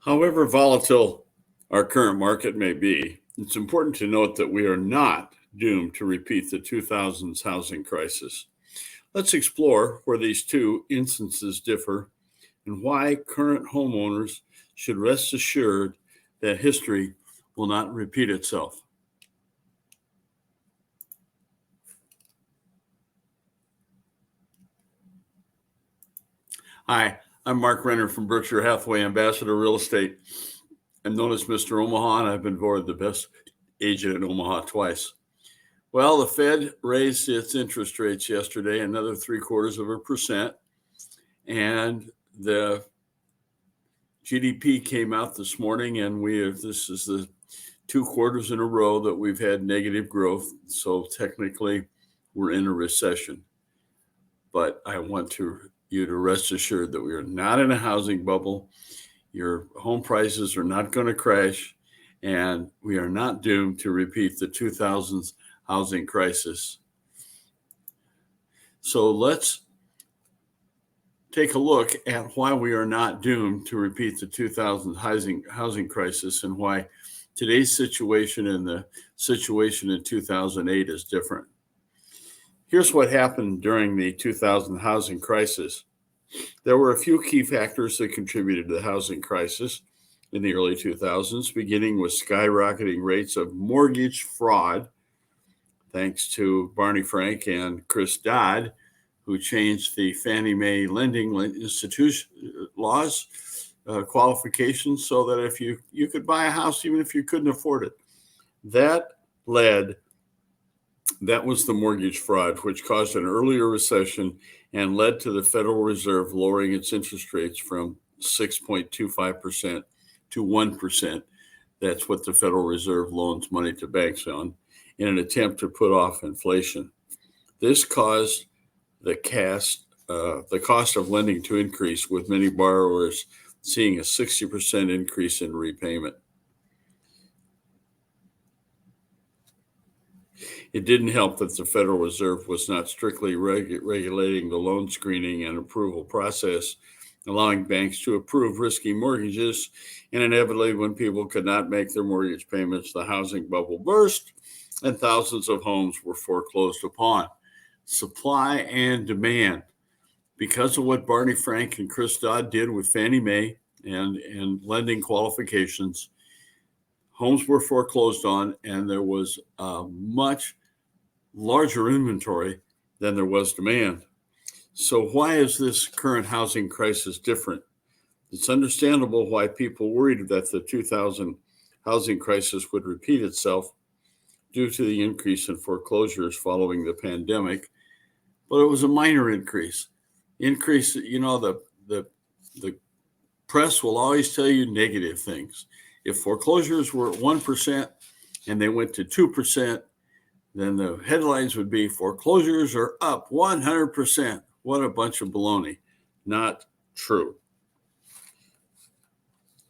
However volatile our current market may be, it's important to note that we are not doomed to repeat the 2000s housing crisis. Let's explore where these two instances differ and why current homeowners should rest assured that history will not repeat itself. Hi, I'm Mark Renner from Berkshire Hathaway Ambassador Real Estate. I'm known as Mr. Omaha, and I've been voted the best agent in Omaha twice. Well, the Fed raised its interest rates yesterday, another 0.75%, and the GDP came out this morning, and this is the 2 quarters in a row that we've had negative growth. So technically, we're in a recession. But I want you to rest assured that we are not in a housing bubble. Your home prices are not going to crash, and we are not doomed to repeat the 2000s housing crisis. So let's take a look at why we are not doomed to repeat the 2000 housing crisis and why today's situation and the situation in 2008 is different. Here's what happened during the 2000 housing crisis. There were a few key factors that contributed to the housing crisis in the early 2000s, beginning with skyrocketing rates of mortgage fraud, thanks to Barney Frank and Chris Dodd, who changed the Fannie Mae lending institution laws qualifications so that if you could buy a house even if you couldn't afford it. That was the mortgage fraud, which caused an earlier recession and led to the Federal Reserve lowering its interest rates from 6.25% to 1%. That's what the Federal Reserve loans money to banks on in an attempt to put off inflation. This caused the cost of lending to increase, with many borrowers seeing a 60% increase in repayment. It didn't help that the Federal Reserve was not strictly regulating the loan screening and approval process, allowing banks to approve risky mortgages. And inevitably, when people could not make their mortgage payments, the housing bubble burst and thousands of homes were foreclosed upon. Supply and demand. Because of what Barney Frank and Chris Dodd did with Fannie Mae and lending qualifications, homes were foreclosed on, and there was a much larger inventory than there was demand. So why is this current housing crisis different? It's understandable why people worried that the 2000 housing crisis would repeat itself due to the increase in foreclosures following the pandemic, but it was a minor increase. The press will always tell you negative things. If foreclosures were at 1% and they went to 2%, then the headlines would be foreclosures are up 100%. What a bunch of baloney. Not true.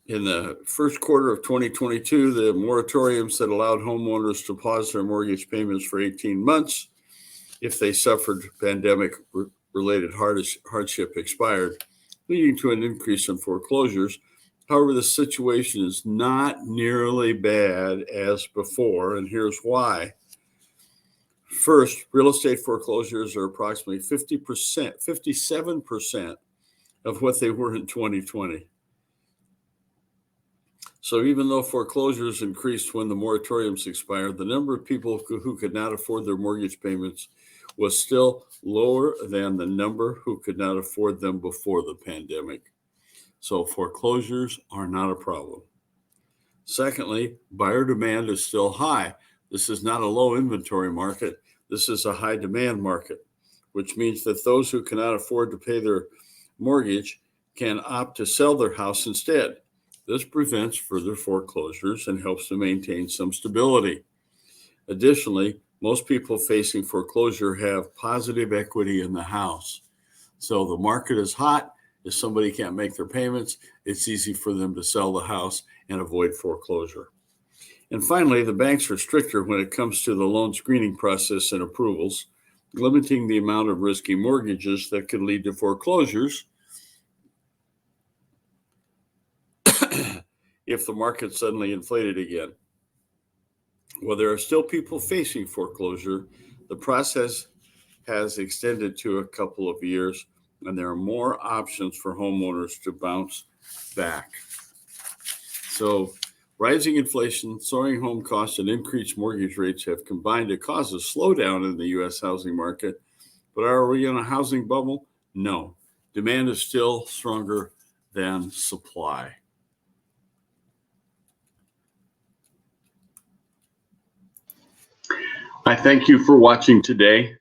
In the first quarter of 2022, the moratoriums that allowed homeowners to pause their mortgage payments for 18 months if they suffered pandemic-related hardship expired, leading to an increase in foreclosures. However, the situation is not nearly bad as before, and here's why. First, real estate foreclosures are approximately 57% of what they were in 2020. So even though foreclosures increased when the moratoriums expired, the number of people who could not afford their mortgage payments was still lower than the number who could not afford them before the pandemic. So foreclosures are not a problem. Secondly, buyer demand is still high. This is not a low inventory market. This is a high demand market, which means that those who cannot afford to pay their mortgage can opt to sell their house instead. This prevents further foreclosures and helps to maintain some stability. Additionally, most people facing foreclosure have positive equity in the house. So the market is hot. If somebody can't make their payments, it's easy for them to sell the house and avoid foreclosure. And finally, the banks are stricter when it comes to the loan screening process and approvals, limiting the amount of risky mortgages that could lead to foreclosures. if the market suddenly inflated again. While there are still people facing foreclosure, the process has extended to a couple of years, and there are more options for homeowners to bounce back. So, rising inflation, soaring home costs, and increased mortgage rates have combined to cause a slowdown in the U.S. housing market. But are we in a housing bubble? No. Demand is still stronger than supply. I thank you for watching today.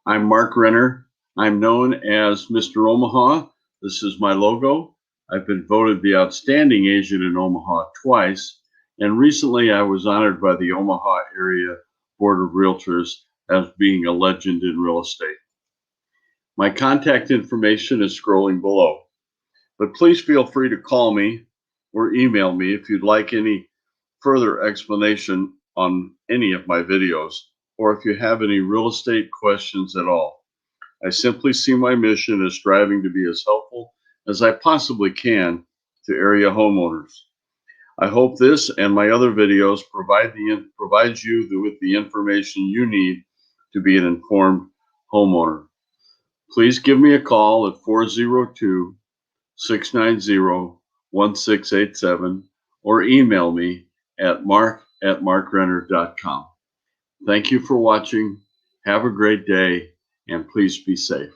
I'm Mark Renner. I'm known as Mr. Omaha. This is my logo. I've been voted the outstanding agent in Omaha twice, and recently I was honored by the Omaha Area Board of Realtors as being a legend in real estate. My contact information is scrolling below, but please feel free to call me or email me if you'd like any further explanation on any of my videos, or if you have any real estate questions at all. I simply see my mission as striving to be as helpful as I possibly can to area homeowners. I hope this and my other videos provides you with the information you need to be an informed homeowner. Please give me a call at 402-690-1687 or email me at mark@markrenner.com. Thank you for watching. Have a great day, and please be safe.